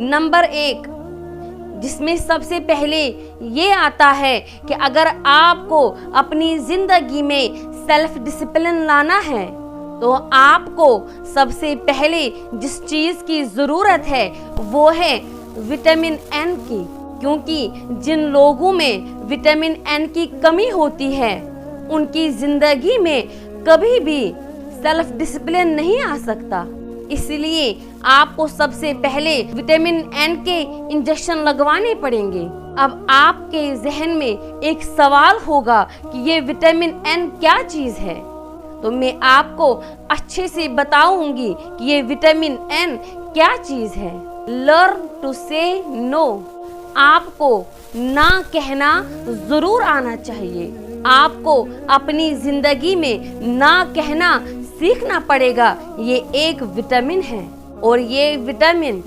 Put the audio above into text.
Number 1, जिसमें सबसे पहले ये आता है कि अगर आपको अपनी जिंदगी में सेल्फ डिसिप्लिन लाना है तो आपको सबसे पहले जिस चीज की जरूरत है वो है विटामिन एन की, क्योंकि जिन लोगों में विटामिन एन की कमी होती है उनकी जिंदगी में कभी भी सेल्फ डिसिप्लिन नहीं आ सकता। इसलिए आपको सबसे पहले विटामिन एन के इंजेक्शन लगवाने पड़ेंगे। अब आपके जहन में एक सवाल होगा कि ये विटामिन एन क्या चीज है, तो मैं आपको अच्छे से बताऊंगी कि ये विटामिन एन क्या चीज है। लर्न टू से नो। आपको ना कहना जरूर आना चाहिए। आपको अपनी जिंदगी में ना कहना सीखना पड़ेगा। ये एक विटामिन है और ये विटामिन